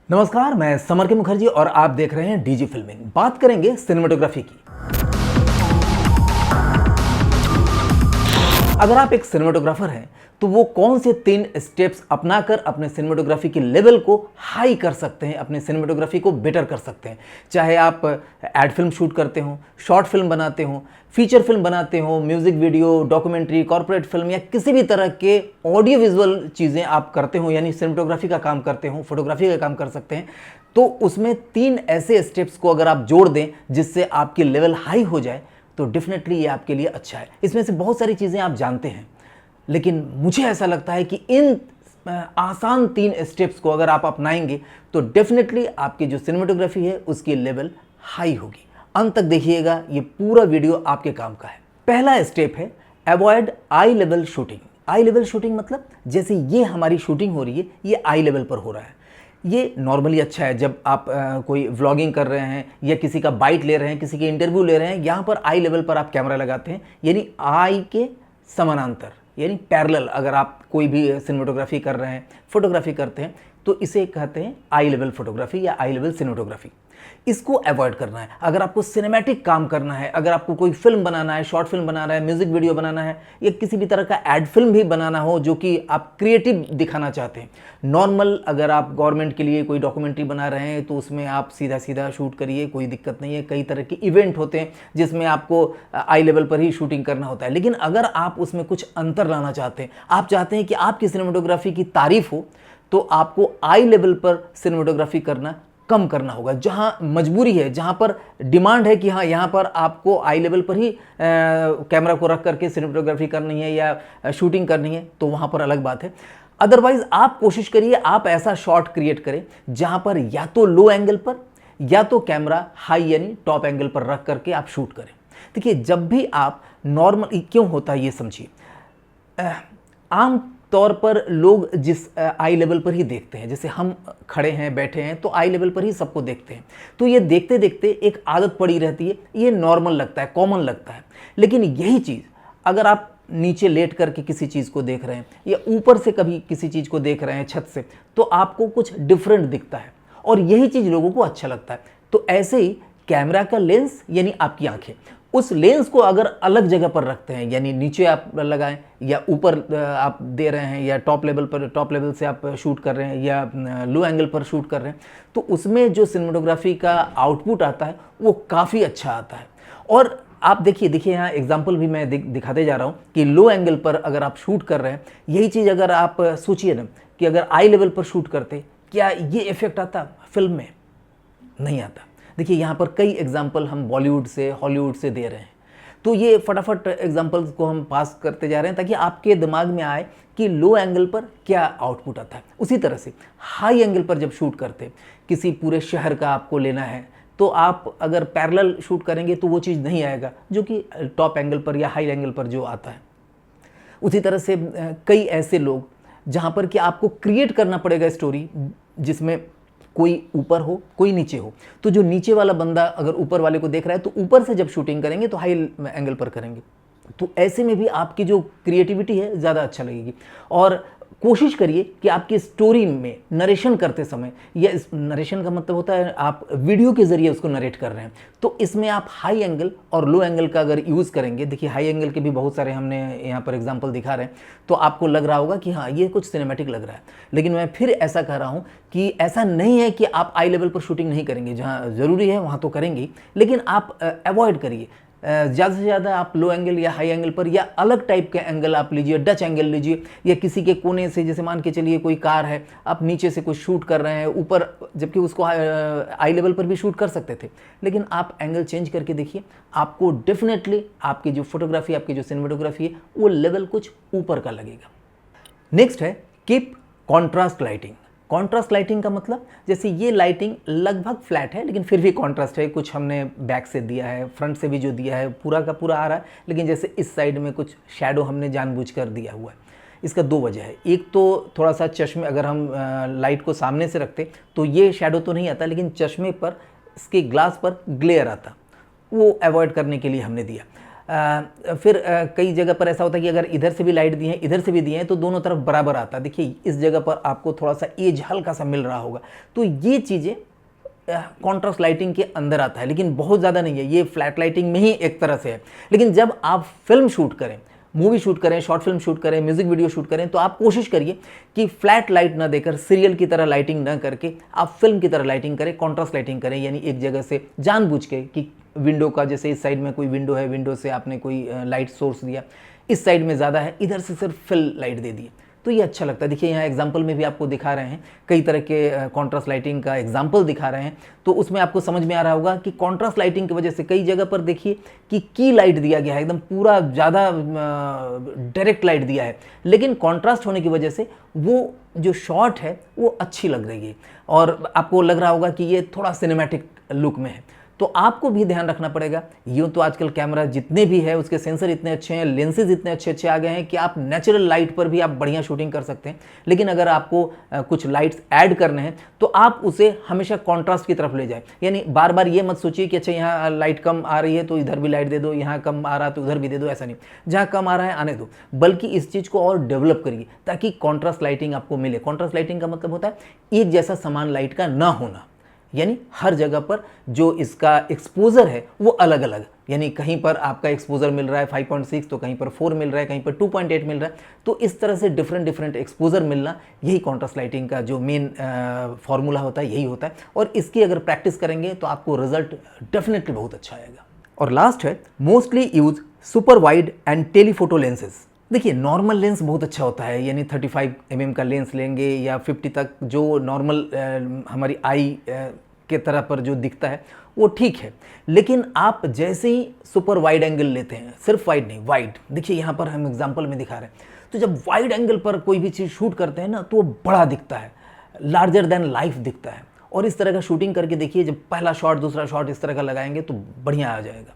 नमस्कार, मैं समर के मुखर्जी और आप देख रहे हैं डीजी फिल्मिंग। बात करेंगे सिनेमेटोग्राफी की। अगर आप एक सिनेमेटोग्राफर हैं तो वो कौन से 3 स्टेप्स अपनाकर अपने सिनेमेटोग्राफी के लेवल को हाई कर सकते हैं, अपने सिनेमेटोग्राफी को बेटर कर सकते हैं। चाहे आप एड फिल्म शूट करते हो, शॉर्ट फिल्म बनाते हो, फीचर फिल्म बनाते हो, music video, documentary, corporate film या किसी भी तरह के ऑडियो विजुअल चीज़ें आप करते हो, यानी सिनेमेटोग्राफी का काम करते हो, फोटोग्राफी का काम कर सकते हैं। तो उसमें 3 ऐसे स्टेप्स को अगर आप जोड़ दें जिससे आपकी लेवल हाई हो जाए तो डेफिनेटली ये आपके लिए अच्छा है। इसमें से बहुत सारी चीज़ें आप जानते हैं, लेकिन मुझे ऐसा लगता है कि इन आसान 3 स्टेप्स को अगर आप अपनाएंगे तो डेफिनेटली आपकी जो सिनेमेटोग्राफी है उसकी लेवल हाई होगी। अंत तक देखिएगा, ये पूरा वीडियो आपके काम का है। पहला स्टेप है avoid I level shooting. I level shooting मतलब जैसे ये हमारी शूटिंग हो रही है, ये आई लेवल पर हो रहा है। ये नॉर्मली अच्छा है जब आप कोई व्लॉगिंग कर रहे हैं या किसी का बाइट ले रहे हैं, किसी के इंटरव्यू ले रहे हैं, यहाँ पर आई लेवल पर आप कैमरा लगाते हैं, यानी आई के समानांतर, यानी पैरेलल। अगर आप कोई भी सिनेमेटोग्राफी कर रहे हैं, फोटोग्राफी करते हैं, तो इसे कहते हैं आई लेवल फोटोग्राफी या आई लेवल सिनेमेटोग्राफी। इसको अवॉइड करना है। अगर आपको सिनेमैटिक काम करना है, अगर आपको कोई फिल्म बनाना है, शॉर्ट फिल्म बनाना है, म्यूजिक वीडियो बनाना है या किसी भी तरह का एड फिल्म भी बनाना हो जो कि आप क्रिएटिव दिखाना चाहते हैं, नॉर्मल अगर आप गवर्नमेंट के लिए कोई डॉक्यूमेंट्री बना रहे हैं तो उसमें आप सीधा सीधा शूट करिए, कोई दिक्कत नहीं है। कई तरह के इवेंट होते हैं जिसमें आपको आई लेवल पर ही शूटिंग करना होता है। लेकिन अगर आप उसमें कुछ अंतर लाना चाहते हैं, आप चाहते हैं कि आपकी सिनेमेटोग्राफी की तारीफ हो, तो आपको आई लेवल पर सिनेमेटोग्राफी करना कम करना होगा। जहां मजबूरी है, जहां पर डिमांड है कि हाँ यहां पर आपको आई लेवल पर ही कैमरा को रख करके सिनेमेटोग्राफी करनी है या शूटिंग करनी है, तो वहां पर अलग बात है। अदरवाइज आप कोशिश करिए, आप ऐसा शॉट क्रिएट करें जहां पर या तो लो एंगल पर या तो कैमरा हाई यानी टॉप एंगल पर रख करके आप शूट करें। देखिए, जब भी आप नॉर्मल, क्यों होता है ये समझिए। आम तौर पर लोग जिस आई लेवल पर ही देखते हैं, जैसे हम खड़े हैं, बैठे हैं, तो आई लेवल पर ही सबको देखते हैं, तो ये देखते देखते एक आदत पड़ी रहती है, ये नॉर्मल लगता है, कॉमन लगता है। लेकिन यही चीज़ अगर आप नीचे लेट करके किसी चीज़ को देख रहे हैं या ऊपर से कभी किसी चीज़ को देख रहे हैं छत से, तो आपको कुछ डिफरेंट दिखता है और यही चीज़ लोगों को अच्छा लगता है। तो ऐसे ही कैमरा का लेंस यानी आपकी आंखें, उस लेंस को अगर अलग जगह पर रखते हैं, यानी नीचे आप लगाएं या ऊपर आप दे रहे हैं या टॉप लेवल से आप शूट कर रहे हैं या लो एंगल पर शूट कर रहे हैं, तो उसमें जो सिनेमेटोग्राफी का आउटपुट आता है वो काफ़ी अच्छा आता है। और आप देखिए यहाँ एग्जांपल भी मैं दिखाते जा रहा हूँ कि लो एंगल पर अगर आप शूट कर रहे हैं, यही चीज़ अगर आप सोचिए ना कि अगर आई लेवल पर शूट करते, क्या ये इफेक्ट आता फिल्म में? नहीं आता। देखिए, यहाँ पर कई एग्जाम्पल हम बॉलीवुड से, हॉलीवुड से दे रहे हैं, तो ये फटाफट एग्जाम्पल्स को हम पास करते जा रहे हैं ताकि आपके दिमाग में आए कि लो एंगल पर क्या आउटपुट आता है। उसी तरह से हाई एंगल पर जब शूट करते, किसी पूरे शहर का आपको लेना है, तो आप अगर पैरेलल शूट करेंगे तो वो चीज़ नहीं आएगा जो कि टॉप एंगल पर या हाई एंगल पर जो आता है। उसी तरह से कई ऐसे लोग जहाँ पर कि आपको क्रिएट करना पड़ेगा स्टोरी, जिसमें कोई ऊपर हो, कोई नीचे हो, तो जो नीचे वाला बंदा अगर ऊपर वाले को देख रहा है तो ऊपर से जब शूटिंग करेंगे तो हाई एंगल पर करेंगे, तो ऐसे में भी आपकी जो क्रिएटिविटी है ज़्यादा अच्छा लगेगी। और कोशिश करिए कि आपकी स्टोरी में नरेशन करते समय, या इस नरेशन का मतलब होता है आप वीडियो के ज़रिए उसको नरेट कर रहे हैं, तो इसमें आप हाई एंगल और लो एंगल का अगर यूज़ करेंगे, देखिए हाई एंगल के भी बहुत सारे हमने यहाँ पर एग्जांपल दिखा रहे हैं, तो आपको लग रहा होगा कि हाँ ये कुछ सिनेमैटिक लग रहा है। लेकिन मैं फिर ऐसा कह रहा हूँ कि ऐसा नहीं है कि आप आई लेवल पर शूटिंग नहीं करेंगे, जहाँ ज़रूरी है वहाँ तो करेंगे, लेकिन आप अवॉइड करिए। ज़्यादा से ज़्यादा आप लो एंगल या हाई एंगल पर या अलग टाइप के एंगल आप लीजिए, डच एंगल लीजिए, या किसी के कोने से, जैसे मान के चलिए कोई कार है, आप नीचे से कुछ शूट कर रहे हैं ऊपर, जबकि उसको आई लेवल पर भी शूट कर सकते थे, लेकिन आप एंगल चेंज करके देखिए, आपको डेफिनेटली आपकी जो फोटोग्राफी, आपकी जो सिनेमेटोग्राफी है वो लेवल कुछ ऊपर का लगेगा। नेक्स्ट है keep contrast lighting. Contrast lighting का मतलब, जैसे ये लाइटिंग लगभग फ्लैट है लेकिन फिर भी कॉन्ट्रास्ट है, कुछ हमने बैक से दिया है, फ्रंट से भी जो दिया है पूरा का पूरा आ रहा है, लेकिन जैसे इस साइड में कुछ शैडो हमने जानबूझकर दिया हुआ है। इसका 2 वजह है। एक तो थोड़ा सा चश्मे, अगर हम लाइट को सामने से रखते तो ये शैडो तो नहीं आता, लेकिन चश्मे पर, इसके ग्लास पर ग्लेयर आता, वो अवॉइड करने के लिए हमने दिया। फिर कई जगह पर ऐसा होता है कि अगर इधर से भी लाइट दी है, इधर से भी दिए हैं, तो दोनों तरफ बराबर आता है। देखिए इस जगह पर आपको थोड़ा सा एज हल्का सा मिल रहा होगा, तो ये चीज़ें कॉन्ट्रास्ट लाइटिंग के अंदर आता है, लेकिन बहुत ज़्यादा नहीं है, ये फ्लैट लाइटिंग में ही एक तरह से है। लेकिन जब आप फिल्म शूट करें, मूवी शूट करें, शॉर्ट फिल्म शूट करें, म्यूजिक वीडियो शूट करें, तो आप कोशिश करिए कि फ्लैट लाइट ना देकर, सीरियल की तरह लाइटिंग ना करके आप फिल्म की तरह लाइटिंग करें, कॉन्ट्रास्ट लाइटिंग करें। यानी एक जगह से जानबूझ के कि विंडो का, जैसे इस साइड में कोई विंडो है, विंडो से आपने कोई लाइट सोर्स दिया, इस साइड में ज़्यादा है, इधर से सिर्फ फिल लाइट दे दी, तो ये अच्छा लगता है। देखिए यहाँ एग्जाम्पल में भी आपको दिखा रहे हैं, कई तरह के कॉन्ट्रास्ट लाइटिंग का एग्जाम्पल दिखा रहे हैं, तो उसमें आपको समझ में आ रहा होगा कि कॉन्ट्रास्ट लाइटिंग की वजह से कई जगह पर देखिए कि की लाइट दिया गया है, एकदम पूरा ज़्यादा डायरेक्ट लाइट दिया है, लेकिन कॉन्ट्रास्ट होने की वजह से वो जो शॉट है वो अच्छी लग रही है और आपको लग रहा होगा कि ये थोड़ा सिनेमैटिक लुक में है। तो आपको भी ध्यान रखना पड़ेगा। यूँ तो आजकल कैमरा जितने भी है उसके सेंसर इतने अच्छे हैं, लेंसेज इतने अच्छे अच्छे आ गए हैं कि आप नेचुरल लाइट पर भी आप बढ़िया शूटिंग कर सकते हैं। लेकिन अगर आपको कुछ लाइट्स ऐड करने हैं तो आप उसे हमेशा कॉन्ट्रास्ट की तरफ ले जाए। यानी बार बार ये मत सोचिए कि अच्छा यहाँ लाइट कम आ रही है तो इधर भी लाइट दे दो, यहाँ कम आ रहा है तो उधर भी दे दो, ऐसा नहीं। जहाँ कम आ रहा है आने दो, बल्कि इस चीज़ को और डेवलप करिए ताकि कॉन्ट्रास्ट लाइटिंग आपको मिले। कॉन्ट्रास्ट लाइटिंग का मतलब होता है एक जैसा समान लाइट का ना होना, यानी हर जगह पर जो इसका एक्सपोजर है वो अलग अलग, यानी कहीं पर आपका एक्सपोजर मिल रहा है 5.6 तो कहीं पर 4 मिल रहा है, कहीं पर 2.8 मिल रहा है। तो इस तरह से डिफरेंट डिफरेंट एक्सपोजर मिलना, यही कॉन्ट्रास्ट लाइटिंग का जो मेन फार्मूला होता है, यही होता है। और इसकी अगर प्रैक्टिस करेंगे तो आपको रिजल्ट डेफिनेटली बहुत अच्छा आएगा। और लास्ट है mostly use super wide and telephoto lenses. देखिए नॉर्मल लेंस बहुत अच्छा होता है, यानी 35 mm का लेंस लेंगे या 50 तक, जो नॉर्मल हमारी आई के तरह पर जो दिखता है वो ठीक है। लेकिन आप जैसे ही सुपर वाइड एंगल लेते हैं, सिर्फ वाइड नहीं, वाइड, देखिए यहाँ पर हम एग्जांपल में दिखा रहे हैं, तो जब वाइड एंगल पर कोई भी चीज़ शूट करते हैं ना तो वो बड़ा दिखता है, लार्जर देन लाइफ दिखता है। और इस तरह का शूटिंग करके देखिए, जब पहला शॉट दूसरा शॉट इस तरह का लगाएंगे तो बढ़िया आ जाएगा।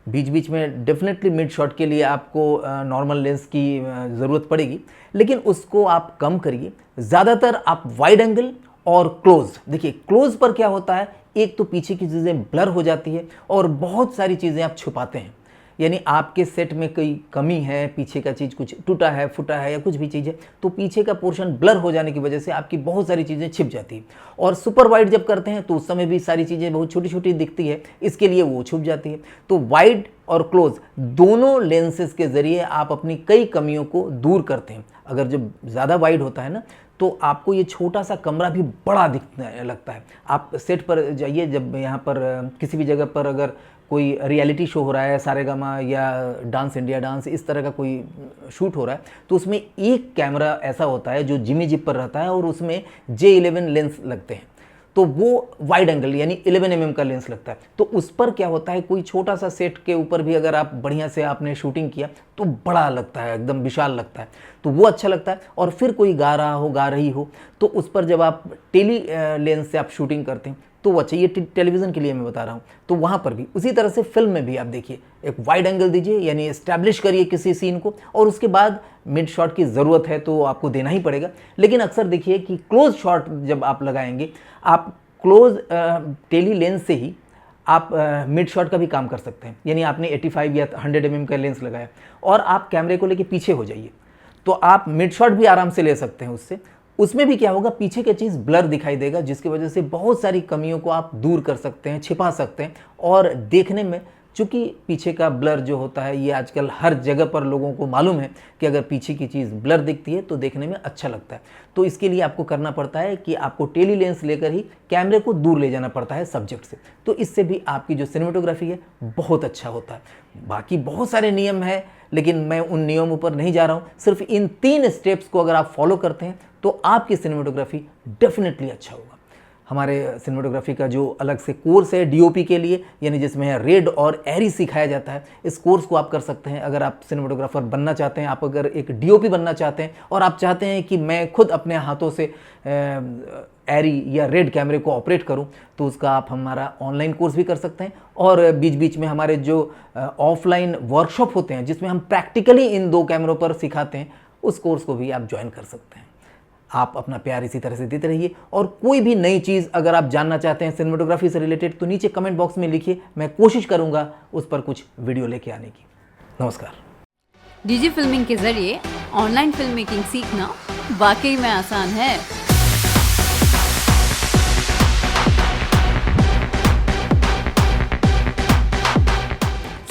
बीच बीच में डेफिनेटली मिड शॉट के लिए आपको नॉर्मल लेंस की ज़रूरत पड़ेगी, लेकिन उसको आप कम करिए। ज़्यादातर आप वाइड एंगल और क्लोज, देखिए क्लोज पर क्या होता है, एक तो पीछे की चीज़ें ब्लर हो जाती है और बहुत सारी चीज़ें आप छुपाते हैं। यानी आपके सेट में कोई कमी है, पीछे का चीज़ कुछ टूटा है, फूटा है या कुछ भी चीज़ है, तो पीछे का पोर्शन ब्लर हो जाने की वजह से आपकी बहुत सारी चीज़ें छिप जाती है। और सुपर वाइड जब करते हैं तो उस समय भी सारी चीज़ें बहुत छोटी छोटी दिखती है, इसके लिए वो छुप जाती है। तो वाइड और क्लोज दोनों लेंसेज के ज़रिए आप अपनी कई कमियों को दूर करते हैं। अगर जब ज़्यादा वाइड होता है ना तो आपको ये छोटा सा कमरा भी बड़ा दिखने लगता है। आप सेट पर जाइए, जब यहाँ पर किसी भी जगह पर अगर कोई रियलिटी शो हो रहा है, सारेगामा या डांस इंडिया डांस, इस तरह का कोई शूट हो रहा है, तो उसमें एक कैमरा ऐसा होता है जो जिमी जिप पर रहता है और उसमें J11 लेंस लगते हैं, तो वो वाइड एंगल यानी 11 mm का लेंस लगता है। तो उस पर क्या होता है, कोई छोटा सा सेट के ऊपर भी अगर आप बढ़िया से आपने शूटिंग किया तो बड़ा लगता है, एकदम विशाल लगता है, तो वो अच्छा लगता है। और फिर कोई गा रहा हो, गा रही हो, तो उस पर जब आप टेली लेंस से आप शूटिंग करते हैं तो वो अच्छा, ये टेलीविज़न के लिए मैं बता रहा हूँ, तो वहाँ पर भी उसी तरह से फिल्म में भी आप देखिए, एक वाइड एंगल दीजिए, यानी एस्टैब्लिश करिए किसी सीन को, और उसके बाद मिड शॉट की ज़रूरत है तो आपको देना ही पड़ेगा। लेकिन अक्सर देखिए कि क्लोज शॉट जब आप लगाएंगे, आप क्लोज टेली लेंस से ही आप मिड शॉट का भी काम कर सकते हैं। यानी आपने 85 या 100 mm का लेंस लगाया और आप कैमरे को लेके पीछे हो जाइए, तो आप मिड शॉट भी आराम से ले सकते हैं उससे। उसमें भी क्या होगा, पीछे की चीज़ ब्लर दिखाई देगा, जिसकी वजह से बहुत सारी कमियों को आप दूर कर सकते हैं, छिपा सकते हैं। और देखने में, चूँकि पीछे का ब्लर जो होता है, ये आजकल हर जगह पर लोगों को मालूम है कि अगर पीछे की चीज़ ब्लर दिखती है तो देखने में अच्छा लगता है। तो इसके लिए आपको करना पड़ता है कि आपको टेली लेंस लेकर ही कैमरे को दूर ले जाना पड़ता है सब्जेक्ट से, तो इससे भी आपकी जो सिनेमेटोग्राफी है बहुत अच्छा होता है। बाकी बहुत सारे नियम हैं, लेकिन मैं उन नियमों पर नहीं जा रहा हूँ। सिर्फ इन 3 स्टेप्स को अगर आप फॉलो करते हैं तो आपकी सिनेमेटोग्राफी डेफिनेटली अच्छा होगा। हमारे सिनेमेटोग्राफी का जो अलग से कोर्स है DOP के लिए, यानी जिसमें रेड और एरी सिखाया जाता है, इस कोर्स को आप कर सकते हैं। अगर आप सिनेमेटोग्राफर बनना चाहते हैं, आप अगर एक DOP बनना चाहते हैं और आप चाहते हैं कि मैं खुद अपने हाथों से एरी या रेड कैमरे को ऑपरेट करूं, तो उसका आप हमारा ऑनलाइन कोर्स भी कर सकते हैं। और बीच बीच में हमारे जो ऑफलाइन वर्कशॉप होते हैं जिसमें हम प्रैक्टिकली इन 2 कैमरों पर सिखाते हैं, उस कोर्स को भी आप ज्वाइन कर सकते हैं। आप अपना प्यार इसी तरह से देते रहिए, और कोई भी नई चीज़ अगर आप जानना चाहते हैं सिनेमेटोग्राफी से रिलेटेड तो नीचे कमेंट बॉक्स में लिखिए, मैं कोशिश करूंगा उस पर कुछ वीडियो लेके आने की। नमस्कार। डीजी फिल्मिंग के जरिए ऑनलाइन फिल्म मेकिंग सीखना वाकई में आसान है।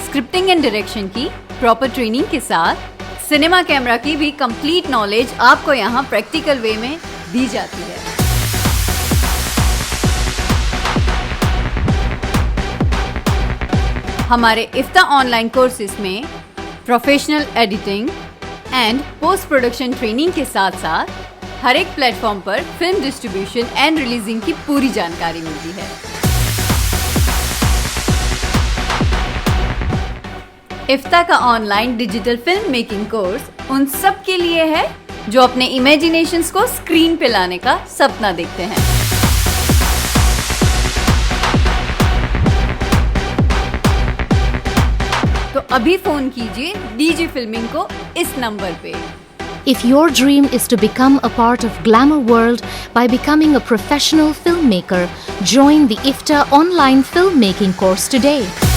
स्क्रिप्टिंग एंड डायरेक्शन की प्रॉपर ट्रेनिंग के साथ सिनेमा कैमरा की भी कंप्लीट नॉलेज आपको यहाँ प्रैक्टिकल वे में दी जाती है। हमारे इफ्ता ऑनलाइन कोर्सेज में professional editing and post production training के साथ साथ हर एक प्लेटफॉर्म पर फिल्म डिस्ट्रीब्यूशन एंड रिलीजिंग की पूरी जानकारी मिलती है। इफ्ता का online digital film making course उन सब के लिए है जो अपने इमेजिनेशंस को स्क्रीन पे लाने का सपना देखते हैं। तो अभी फोन कीजिए डीजी फिल्मिंग को इस नंबर पे। If your dream is to become a part of Glamour World by becoming a professional filmmaker, join the IFTA online filmmaking course today.